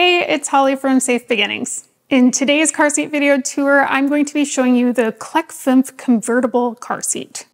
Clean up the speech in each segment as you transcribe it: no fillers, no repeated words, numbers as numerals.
Hey, it's Holly from Safe Beginnings. In today's car seat video tour, I'm going to be showing you the Clek Foonf convertible car seat.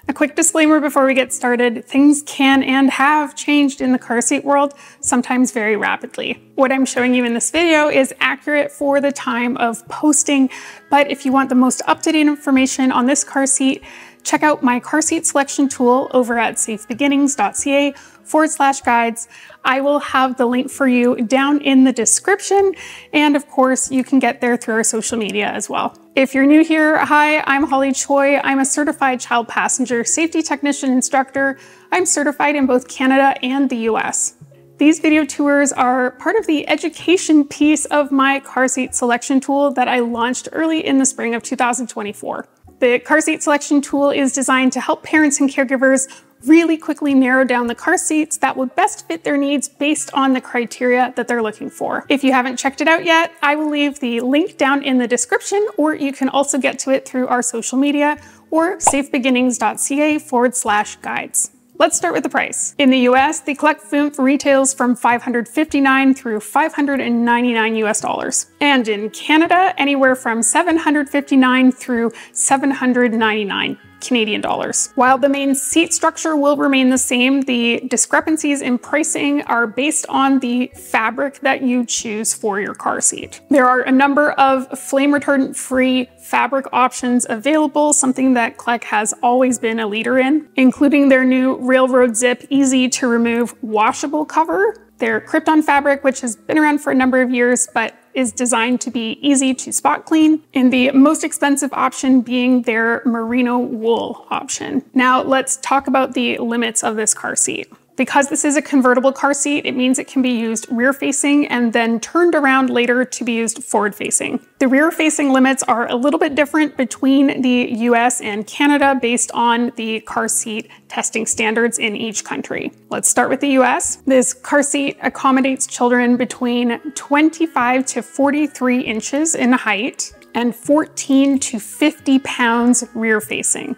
A quick disclaimer before we get started, things can and have changed in the car seat world, sometimes very rapidly. What I'm showing you in this video is accurate for the time of posting, but if you want the most up-to-date information on this car seat, check out my car seat selection tool over at safebeginnings.ca/guides. I will have the link for you down in the description. And of course, you can get there through our social media as well. If you're new here, hi, I'm Holly Choi. I'm a certified child passenger safety technician instructor. I'm certified in both Canada and the US. These video tours are part of the education piece of my car seat selection tool that I launched early in the spring of 2024. The car seat selection tool is designed to help parents and caregivers really quickly narrow down the car seats that would best fit their needs based on the criteria that they're looking for. If you haven't checked it out yet, I will leave the link down in the description, or you can also get to it through our social media or safebeginnings.ca/guides. Let's start with the price. In the US, the Clek Foonf retails from $559 through $599 US. And in Canada, anywhere from $759 through $799 Canadian dollars. While the main seat structure will remain the same, the discrepancies in pricing are based on the fabric that you choose for your car seat. There are a number of flame retardant free fabric options available, something that Clek has always been a leader in, including their new Railroad Zip easy to remove washable cover, their Krypton fabric, which has been around for a number of years, but is designed to be easy to spot clean, and the most expensive option being their merino wool option. Now let's talk about the limits of this car seat. Because this is a convertible car seat, it means it can be used rear facing and then turned around later to be used forward facing. The rear facing limits are a little bit different between the US and Canada based on the car seat testing standards in each country. Let's start with the US. This car seat accommodates children between 25 to 43 inches in height and 14 to 50 pounds rear facing.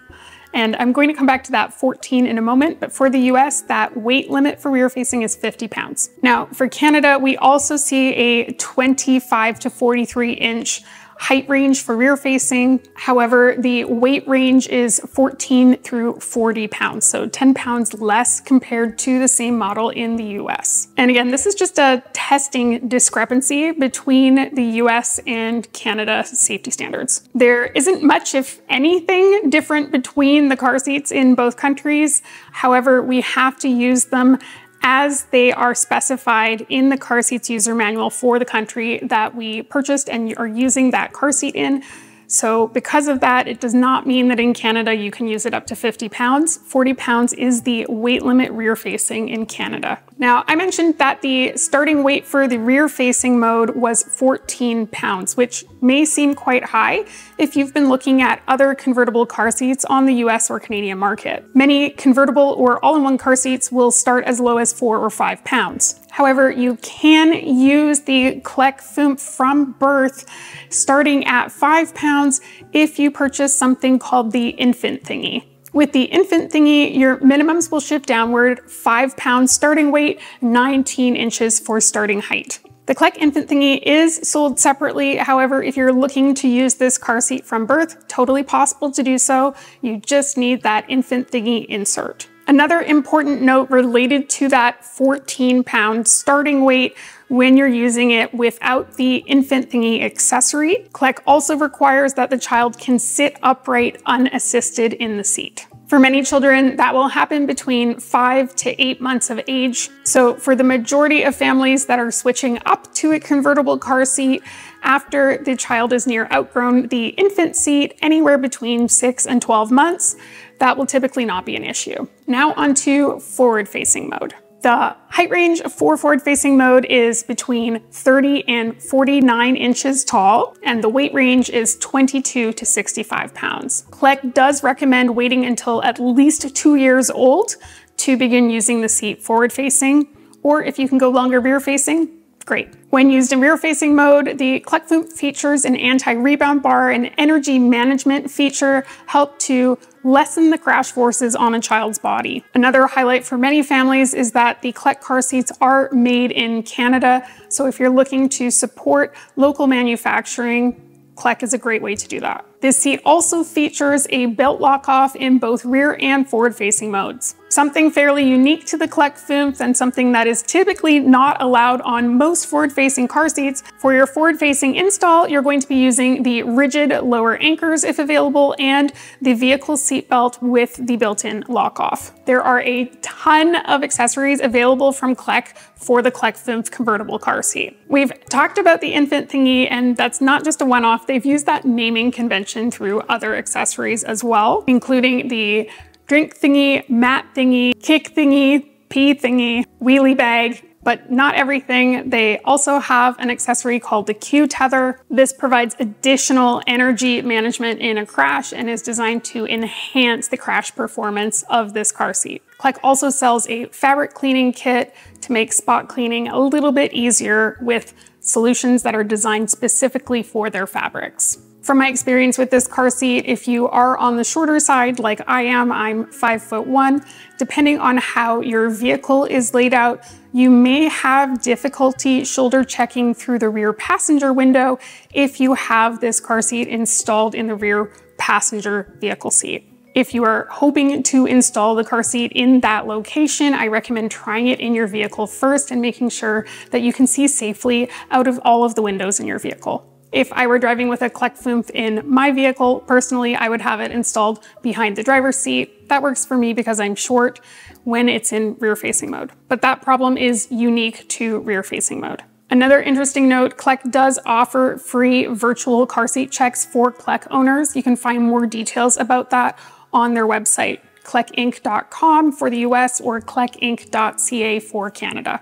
And I'm going to come back to that 14 in a moment, but for the US, that weight limit for rear facing is 50 pounds. Now, for Canada, we also see a 25 to 43 inch height range for rear facing. However, the weight range is 14 through 40 pounds, so 10 pounds less compared to the same model in the US. And again, this is just a testing discrepancy between the US and Canada safety standards. There isn't much, if anything, different between the car seats in both countries. However, we have to use them as they are specified in the car seats user manual for the country that we purchased and are using that car seat in. So because of that, it does not mean that in Canada you can use it up to 50 pounds. 40 pounds is the weight limit rear facing in Canada. Now, I mentioned that the starting weight for the rear facing mode was 14 pounds, which may seem quite high if you've been looking at other convertible car seats on the US or Canadian market. Many convertible or all-in-one car seats will start as low as 4 or 5 pounds. However, you can use the Clek Foonf from birth starting at 5 pounds if you purchase something called the infant thingy. With the infant thingy, your minimums will shift downward, 5 pounds starting weight, 19 inches for starting height. The Clek infant thingy is sold separately. However, if you're looking to use this car seat from birth, totally possible to do so. You just need that infant thingy insert. Another important note related to that 14-pound starting weight when you're using it without the infant thingy accessory, Clek also requires that the child can sit upright unassisted in the seat. For many children, that will happen between 5 to 8 months of age. So for the majority of families that are switching up to a convertible car seat after the child is near outgrown the infant seat, anywhere between 6 and 12 months, that will typically not be an issue. Now onto forward-facing mode. The height range for forward-facing mode is between 30 and 49 inches tall, and the weight range is 22 to 65 pounds. Clek does recommend waiting until at least 2 years old to begin using the seat forward-facing, or if you can go longer rear-facing, Great. When used in rear-facing mode, the Clek Foonf features an anti-rebound bar and energy management feature help to lessen the crash forces on a child's body. Another highlight for many families is that the Clek car seats are made in Canada, so if you're looking to support local manufacturing, Clek is a great way to do that. This seat also features a belt lock-off in both rear and forward-facing modes. Something fairly unique to the Clek Foonf and something that is typically not allowed on most forward-facing car seats. For your forward-facing install, you're going to be using the rigid lower anchors if available and the vehicle seat belt with the built-in lock-off. There are a ton of accessories available from Clek for the Clek Foonf convertible car seat. We've talked about the infant thingy, and that's not just a one-off. They've used that naming convention through other accessories as well, including the drink thingy, mat thingy, kick thingy, pee thingy, wheelie bag, but not everything. They also have an accessory called the Q tether. This provides additional energy management in a crash and is designed to enhance the crash performance of this car seat. Clek also sells a fabric cleaning kit to make spot cleaning a little bit easier with solutions that are designed specifically for their fabrics. From my experience with this car seat, if you are on the shorter side like I am, I'm 5'1", depending on how your vehicle is laid out, you may have difficulty shoulder checking through the rear passenger window if you have this car seat installed in the rear passenger vehicle seat. If you are hoping to install the car seat in that location, I recommend trying it in your vehicle first and making sure that you can see safely out of all of the windows in your vehicle. If I were driving with a Clek Foonf in my vehicle, personally, I would have it installed behind the driver's seat. That works for me because I'm short when it's in rear-facing mode. But that problem is unique to rear-facing mode. Another interesting note, Clek does offer free virtual car seat checks for Clek owners. You can find more details about that on their website, clekinc.com for the US or clekinc.ca for Canada.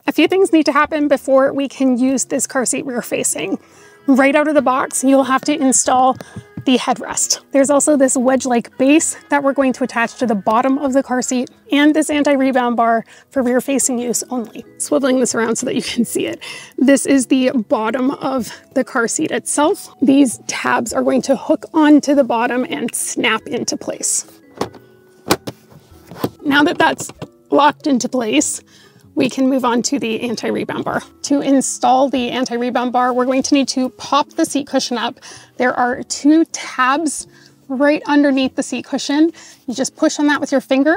A few things need to happen before we can use this car seat rear facing. Right out of the box, you'll have to install the headrest. There's also this wedge-like base that we're going to attach to the bottom of the car seat and this anti-rebound bar for rear facing use only. Swiveling this around so that you can see it. This is the bottom of the car seat itself. These tabs are going to hook onto the bottom and snap into place. Now that that's locked into place, we can move on to the anti-rebound bar. To install the anti-rebound bar, we're going to need to pop the seat cushion up. There are 2 tabs right underneath the seat cushion. You just push on that with your finger,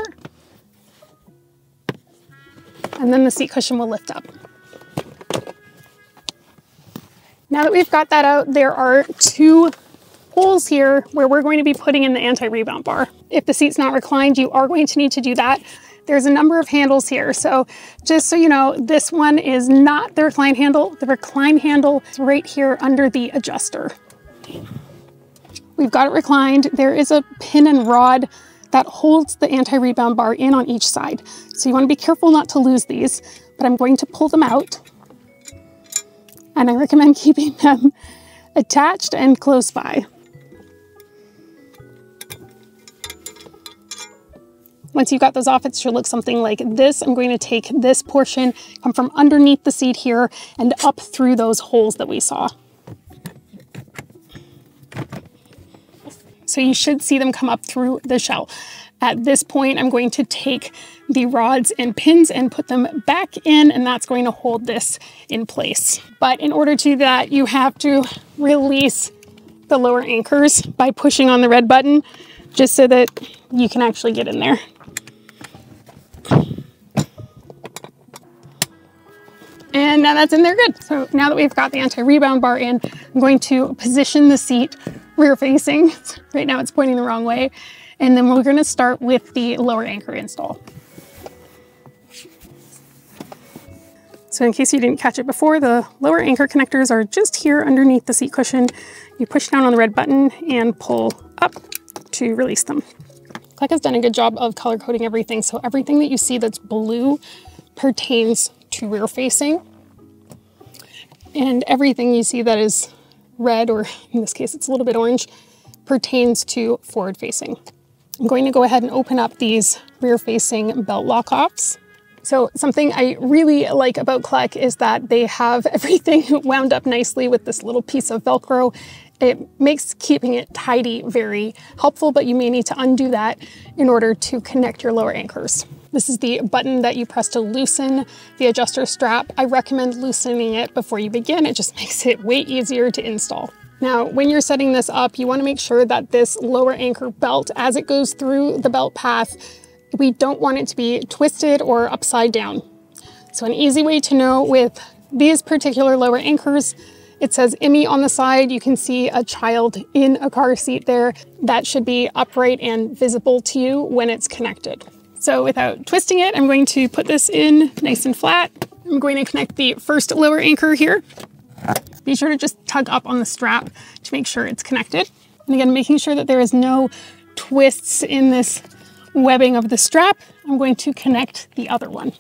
and then the seat cushion will lift up. Now that we've got that out, there are 2 holes here where we're going to be putting in the anti-rebound bar. If the seat's not reclined, you are going to need to do that. There's a number of handles here. So just so you know, this one is not the recline handle. The recline handle is right here under the adjuster. We've got it reclined. There is a pin and rod that holds the anti-rebound bar in on each side. So you want to be careful not to lose these, but I'm going to pull them out. And I recommend keeping them attached and close by. Once you've got those off, it should look something like this. I'm going to take this portion, come from underneath the seat here and up through those holes that we saw. So you should see them come up through the shell. At this point, I'm going to take the rods and pins and put them back in, and that's going to hold this in place. But in order to do that, you have to release the lower anchors by pushing on the red button, just so that you can actually get in there. And now that's in there good. So now that we've got the anti-rebound bar in, I'm going to position the seat rear facing. Right now it's pointing the wrong way. And then we're going to start with the lower anchor install. So in case you didn't catch it before, the lower anchor connectors are just here underneath the seat cushion. You push down on the red button and pull up to release them. Clek has done a good job of color coding everything. So everything that you see that's blue pertains to rear facing. And everything you see that is red, or in this case it's a little bit orange, pertains to forward facing. I'm going to go ahead and open up these rear-facing belt lock-offs. So something I really like about Clek is that they have everything wound up nicely with this little piece of Velcro. It makes keeping it tidy very helpful, but you may need to undo that in order to connect your lower anchors. This is the button that you press to loosen the adjuster strap. I recommend loosening it before you begin. It just makes it way easier to install. Now, when you're setting this up, you want to make sure that this lower anchor belt, as it goes through the belt path, we don't want it to be twisted or upside down. So an easy way to know with these particular lower anchors, it says IMI on the side. You can see a child in a car seat there. That should be upright and visible to you when it's connected. So without twisting it, I'm going to put this in nice and flat. I'm going to connect the first lower anchor here. Be sure to just tug up on the strap to make sure it's connected. And again, making sure that there is no twists in this webbing of the strap, I'm going to connect the other one.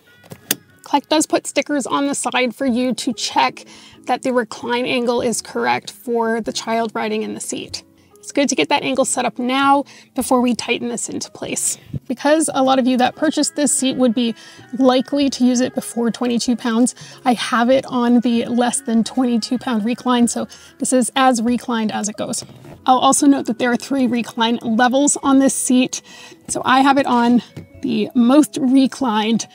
Clek does put stickers on the side for you to check that the recline angle is correct for the child riding in the seat. It's good to get that angle set up now before we tighten this into place. Because a lot of you that purchased this seat would be likely to use it before 22 pounds, I have it on the less than 22 pound recline, so this is as reclined as it goes. I'll also note that there are 3 recline levels on this seat. So I have it on the most reclined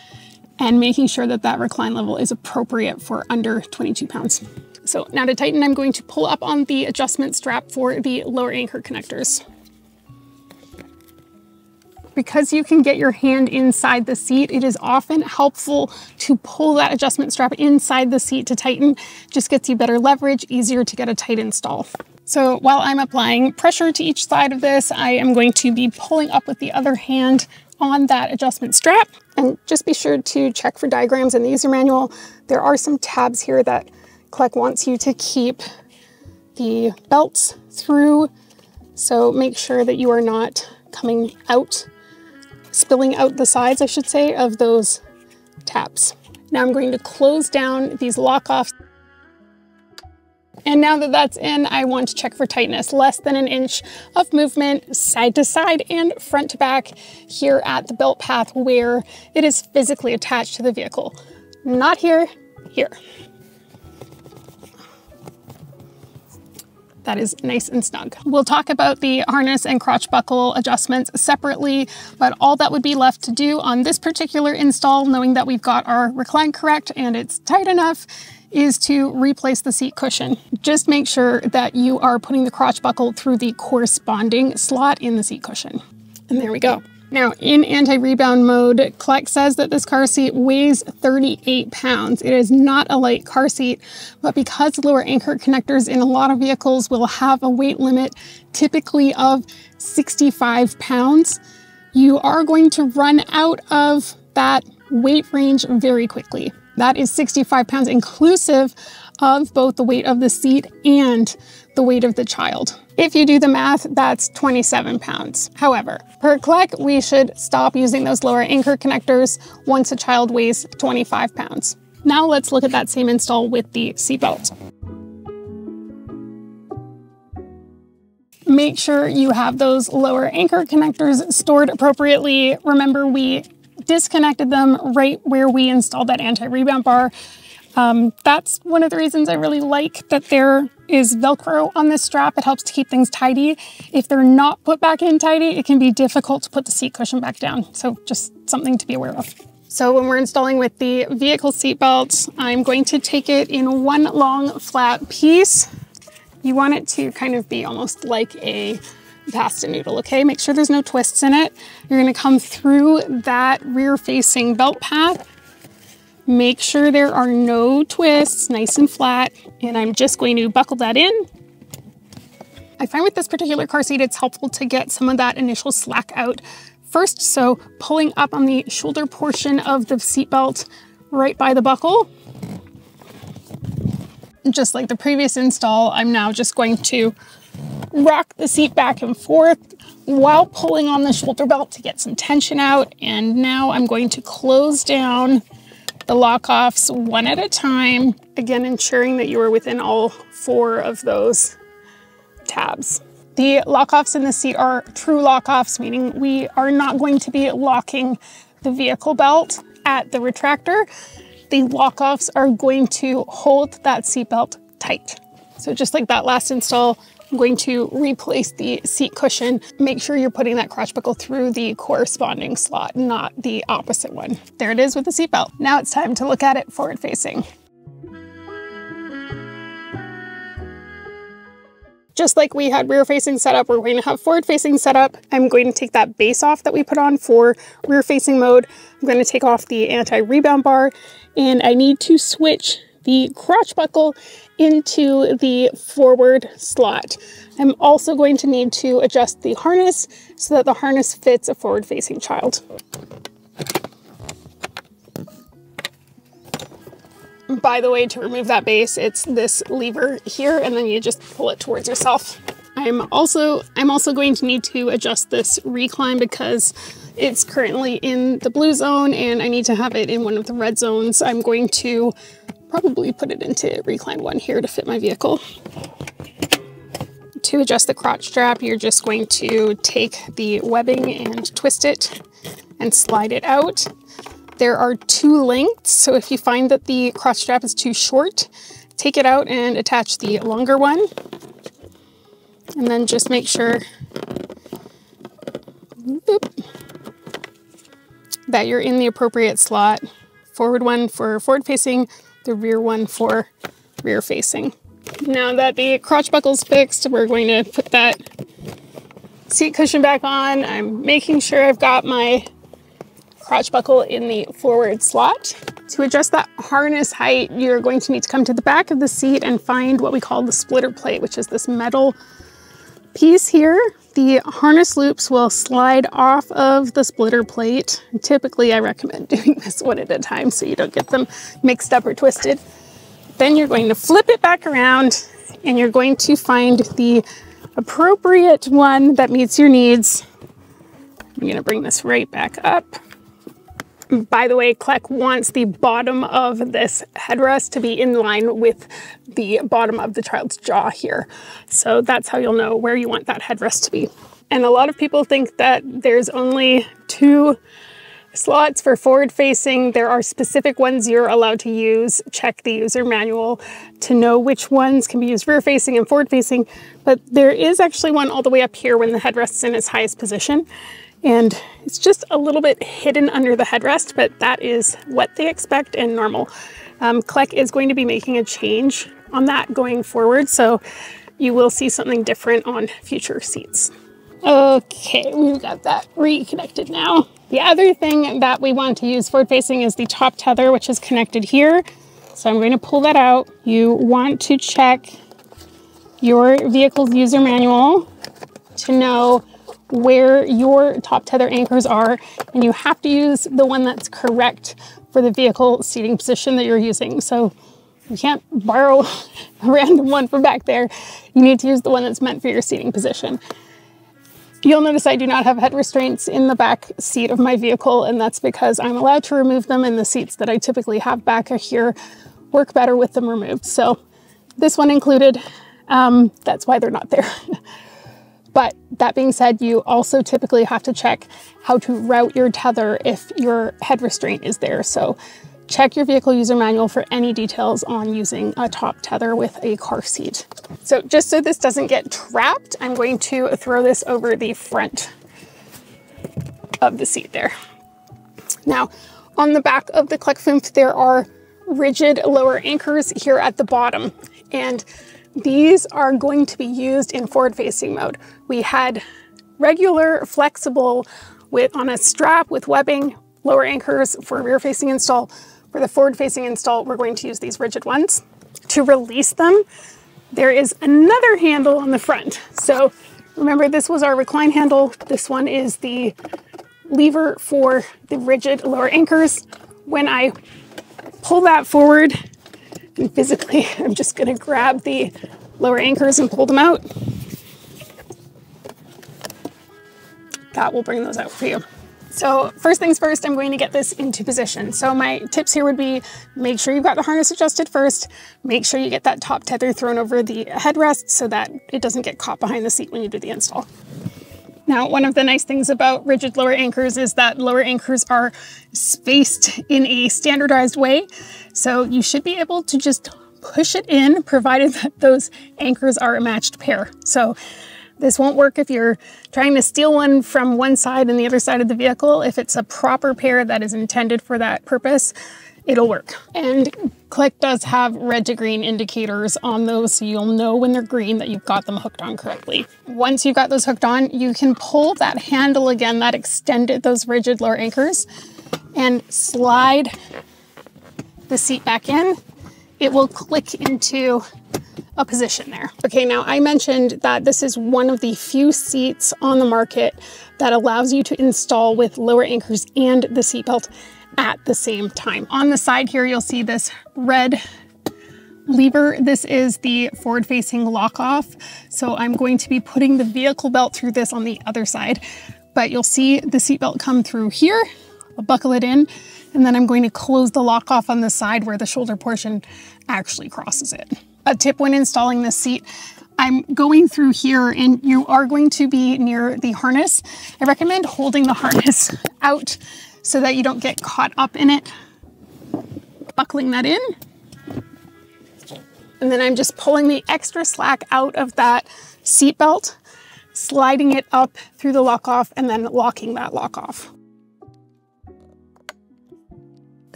and making sure that that recline level is appropriate for under 22 pounds. So now to tighten, I'm going to pull up on the adjustment strap for the lower anchor connectors. Because you can get your hand inside the seat, it is often helpful to pull that adjustment strap inside the seat to tighten. Just gets you better leverage, easier to get a tight install. So while I'm applying pressure to each side of this, I am going to be pulling up with the other hand on that adjustment strap. And just be sure to check for diagrams in the user manual. There are some tabs here that Clek wants you to keep the belts through. So make sure that you are not coming out, spilling out the sides, I should say, of those tabs. Now I'm going to close down these lock-offs. And now that that's in, I want to check for tightness. Less than 1 inch of movement side to side and front to back here at the belt path where it is physically attached to the vehicle. Not here, here. That is nice and snug. We'll talk about the harness and crotch buckle adjustments separately, but all that would be left to do on this particular install, knowing that we've got our recline correct and it's tight enough, is to replace the seat cushion. Just make sure that you are putting the crotch buckle through the corresponding slot in the seat cushion. And there we go. Now, in anti-rebound mode, Clek says that this car seat weighs 38 pounds. It is not a light car seat, but because lower anchor connectors in a lot of vehicles will have a weight limit typically of 65 pounds, you are going to run out of that weight range very quickly. That is 65 pounds inclusive of both the weight of the seat and the weight of the child. If you do the math, that's 27 pounds. However, per Clek, we should stop using those lower anchor connectors once a child weighs 25 pounds. Now let's look at that same install with the seatbelt. Make sure you have those lower anchor connectors stored appropriately. Remember, we disconnected them right where we installed that anti-rebound bar. That's one of the reasons I really like that there is Velcro on this strap. It helps to keep things tidy. If they're not put back in tidy, it can be difficult to put the seat cushion back down. So just something to be aware of. So when we're installing with the vehicle seat belt, I'm going to take it in one long flat piece. You want it to kind of be almost like a pasta noodle, okay? Make sure there's no twists in it. You're gonna come through that rear-facing belt path. Make sure there are no twists, nice and flat, and I'm just going to buckle that in. I find with this particular car seat, it's helpful to get some of that initial slack out first, so pulling up on the shoulder portion of the seatbelt right by the buckle. Just like the previous install, I'm now just going to rock the seat back and forth while pulling on the shoulder belt to get some tension out. And now I'm going to close down the lock-offs one at a time, again ensuring that you are within all 4 of those tabs. The lock-offs in the seat are true lock-offs, meaning we are not going to be locking the vehicle belt at the retractor. The lock-offs are going to hold that seat belt tight. So just like that last install, I'm going to replace the seat cushion. Make sure you're putting that crotch buckle through the corresponding slot, not the opposite one. There it is with the seat belt. Now it's time to look at it forward facing. Just like we had rear facing setup, we're going to have forward facing setup. I'm going to take that base off that we put on for rear facing mode. I'm going to take off the anti-rebound bar, and I need to switch the crotch buckle into the forward slot. I'm also going to need to adjust the harness so that the harness fits a forward facing child. By the way, to remove that base, it's this lever here, and then you just pull it towards yourself. I'm also going to need to adjust this recline because it's currently in the blue zone and I need to have it in one of the red zones. I'm going to probably put it into recline 1 here to fit my vehicle. To adjust the crotch strap, you're just going to take the webbing and twist it and slide it out. There are 2 lengths, so if you find that the crotch strap is too short, take it out and attach the longer one. And then just make sure that you're in the appropriate slot. Forward one for forward facing, the rear one for rear facing. Now that the crotch buckle's fixed, we're going to put that seat cushion back on. I'm making sure I've got my crotch buckle in the forward slot. To adjust that harness height, you're going to need to come to the back of the seat and find what we call the splitter plate, which is this metal piece here. The harness loops will slide off of the splitter plate. Typically, I recommend doing this one at a time so you don't get them mixed up or twisted. Then you're going to flip it back around and you're going to find the appropriate one that meets your needs. I'm going to bring this right back up. By the way, Clek wants the bottom of this headrest to be in line with the bottom of the child's jaw here. So that's how you'll know where you want that headrest to be. And a lot of people think that there's only 2 slots for forward facing. There are specific ones you're allowed to use. Check the user manual to know which ones can be used rear facing and forward facing. But there is actually one all the way up here when the headrest's in its highest position. And it's just a little bit hidden under the headrest, but that is what they expect and normal. Clek is going to be making a change on that going forward, so you will see something different on future seats. Okay, we've got that reconnected now. The other thing that we want to use forward facing is the top tether, which is connected here. So I'm going to pull that out. You want to check your vehicle's user manual to know where your top tether anchors are, and you have to use the one that's correct for the vehicle seating position that you're using. So you can't borrow a random one from back there. You need to use the one that's meant for your seating position. You'll notice I do not have head restraints in the back seat of my vehicle, and that's because I'm allowed to remove them, and the seats that I typically have back here work better with them removed. So this one included, that's why they're not there. But that being said, you also typically have to check how to route your tether if your head restraint is there. So check your vehicle user manual for any details on using a top tether with a car seat. So just so this doesn't get trapped, I'm going to throw this over the front of the seat there. Now, on the back of the Clek Foonf, there are rigid lower anchors here at the bottom, and these are going to be used in forward-facing mode. We had regular, flexible, on a strap with webbing, lower anchors for rear-facing install. For the forward-facing install, we're going to use these rigid ones. To release them, there is another handle on the front. So remember, this was our recline handle. This one is the lever for the rigid lower anchors. When I pull that forward, and physically, I'm just going to grab the lower anchors and pull them out. That will bring those out for you. So first things first, I'm going to get this into position. So my tips here would be, make sure you've got the harness adjusted first, make sure you get that top tether thrown over the headrest so that it doesn't get caught behind the seat when you do the install. Now, one of the nice things about rigid lower anchors is that lower anchors are spaced in a standardized way. So you should be able to just push it in, provided that those anchors are a matched pair. So this won't work if you're trying to steal one from one side and the other side of the vehicle. If it's a proper pair that is intended for that purpose, it'll work. And Clek does have red to green indicators on those, so you'll know when they're green that you've got them hooked on correctly. Once you've got those hooked on, you can pull that handle again that extended those rigid lower anchors and slide the seat back in. It will click into a position there. Okay, now I mentioned that this is one of the few seats on the market that allows you to install with lower anchors and the seatbelt at the same time. On the side here, you'll see this red lever. This is the forward-facing lock-off. So I'm going to be putting the vehicle belt through this on the other side, but you'll see the seatbelt come through here. I'll buckle it in, and then I'm going to close the lock-off on the side where the shoulder portion actually crosses it. A tip when installing this seat, I'm going through here and you are going to be near the harness. I recommend holding the harness out so that you don't get caught up in it. Buckling that in. And then I'm just pulling the extra slack out of that seat belt, sliding it up through the lock off and then locking that lock off.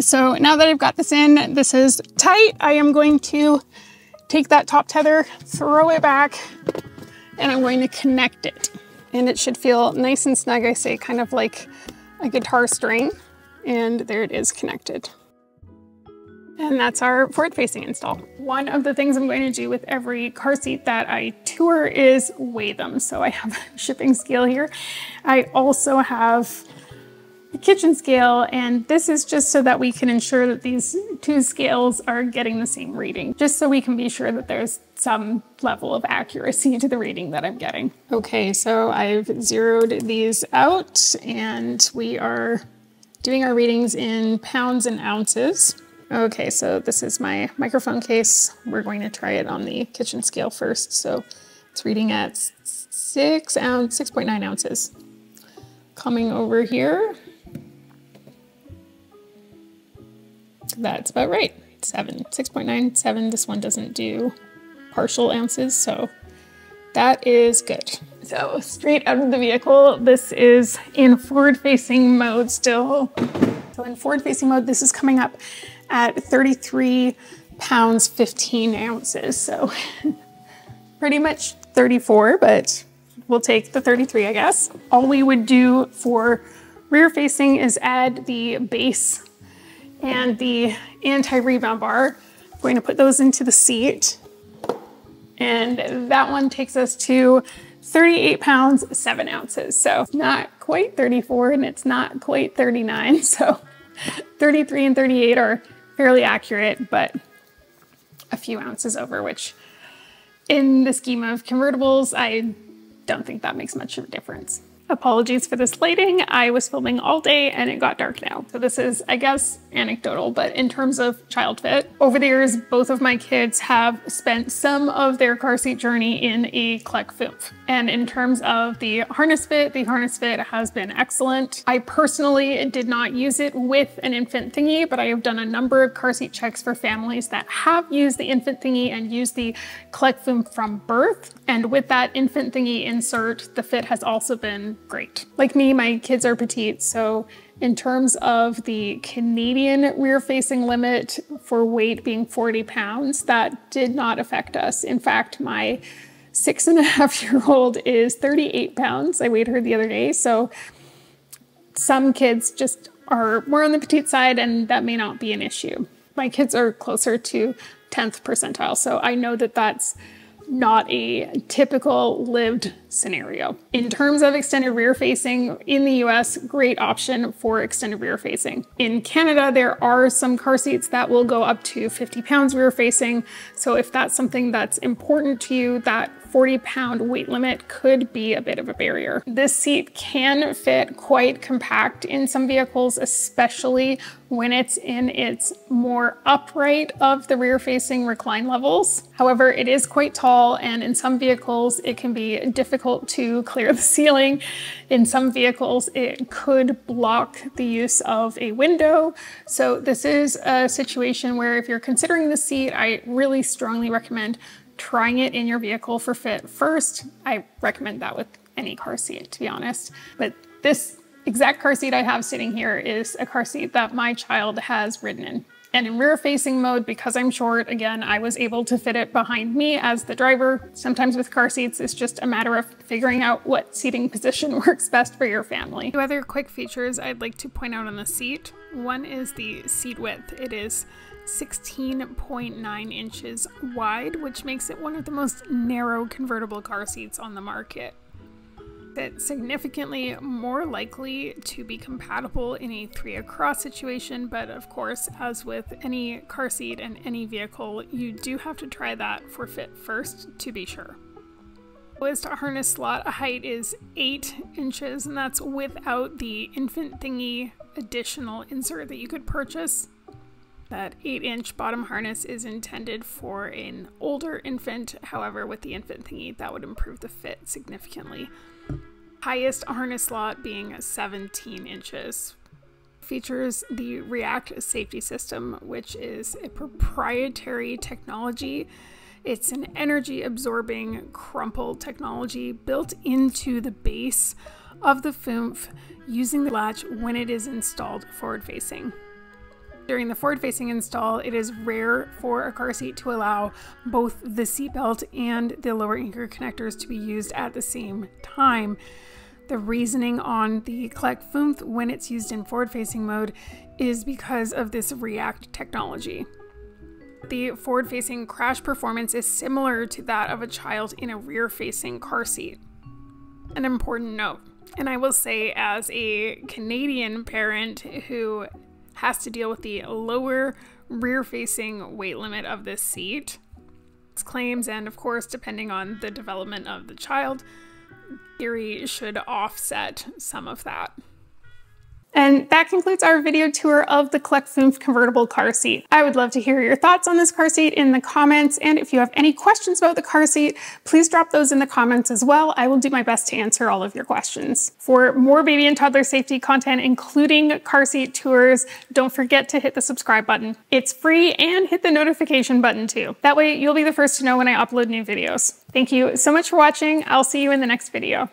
So now that I've got this in, this is tight, I am going to take that top tether, throw it back, and I'm going to connect it. And it should feel nice and snug, I say, kind of like a guitar string. And there it is connected. And that's our forward-facing install. One of the things I'm going to do with every car seat that I tour is weigh them. So I have a shipping scale here. I also have a kitchen scale, and this is just so that we can ensure that these two scales are getting the same reading, just so we can be sure that there's some level of accuracy to the reading that I'm getting. Okay, so I've zeroed these out and we are doing our readings in pounds and ounces. Okay, so this is my microphone case. We're going to try it on the kitchen scale first. So it's reading at 6.9 ounces. Coming over here, that's about right. 6.97. This one doesn't do partial ounces, so that is good. So straight out of the vehicle, this is in forward-facing mode still. So in forward-facing mode, this is coming up at 33 pounds, 15 ounces. So pretty much 34, but we'll take the 33, I guess. All we would do for rear-facing is add the base and the anti-rebound bar. I'm going to put those into the seat. And that one takes us to 38 pounds, 7 ounces. So not quite 34 and it's not quite 39. So 33 and 38 are fairly accurate, but a few ounces over, which in the scheme of convertibles, I don't think that makes much of a difference. Apologies for this lighting. I was filming all day and it got dark now. So this is, I guess, anecdotal, but in terms of child fit, over the years, both of my kids have spent some of their car seat journey in a Clek Foonf. And in terms of the harness fit has been excellent. I personally did not use it with an infant thingy, but I have done a number of car seat checks for families that have used the infant thingy and used the Clek Foonf from birth. And with that infant thingy insert, the fit has also been great. Like me, my kids are petite, so in terms of the Canadian rear-facing limit for weight being 40 pounds, that did not affect us. In fact, my 6.5-year-old is 38 pounds. I weighed her the other day, so some kids just are more on the petite side and that may not be an issue. My kids are closer to 10th percentile, so I know that that's not a typical lived scenario. In terms of extended rear facing in the US, great option for extended rear facing. In Canada, there are some car seats that will go up to 50 pounds rear facing. So if that's something that's important to you, that 40-pound weight limit could be a bit of a barrier. This seat can fit quite compact in some vehicles, especially when it's in its more upright of the rear-facing recline levels. However, it is quite tall, and in some vehicles it can be difficult to clear the ceiling. In some vehicles it could block the use of a window. So this is a situation where if you're considering the seat, I really strongly recommend trying it in your vehicle for fit first. I recommend that with any car seat, to be honest. But this exact car seat I have sitting here is a car seat that my child has ridden in. And in rear-facing mode, because I'm short, again, I was able to fit it behind me as the driver. Sometimes with car seats, it's just a matter of figuring out what seating position works best for your family. Two other quick features I'd like to point out on the seat. One is the seat width. It is 16.9 inches wide, which makes it one of the most narrow convertible car seats on the market. It's significantly more likely to be compatible in a 3 across situation, but of course, as with any car seat and any vehicle, you do have to try that for fit first to be sure. Lowest harness slot height is 8 inches, and that's without the infant thingy additional insert that you could purchase. That 8-inch bottom harness is intended for an older infant. However, with the infant thingy, that would improve the fit significantly. Highest harness slot being 17 inches. Features the React safety system, which is a proprietary technology. It's an energy absorbing crumple technology built into the base of the Foonf using the latch when it is installed forward facing. During the forward-facing install, it is rare for a car seat to allow both the seatbelt and the lower anchor connectors to be used at the same time. The reasoning on the Clek Foonf when it's used in forward-facing mode is because of this React technology. The forward-facing crash performance is similar to that of a child in a rear-facing car seat. An important note, and I will say as a Canadian parent who has to deal with the lower rear-facing weight limit of this seat, claims, and of course, depending on the development of the child, theory should offset some of that. And that concludes our video tour of the Clek Foonf convertible car seat. I would love to hear your thoughts on this car seat in the comments, and if you have any questions about the car seat, please drop those in the comments as well. I will do my best to answer all of your questions. For more baby and toddler safety content, including car seat tours, don't forget to hit the subscribe button. It's free, and hit the notification button too. That way you'll be the first to know when I upload new videos. Thank you so much for watching. I'll see you in the next video.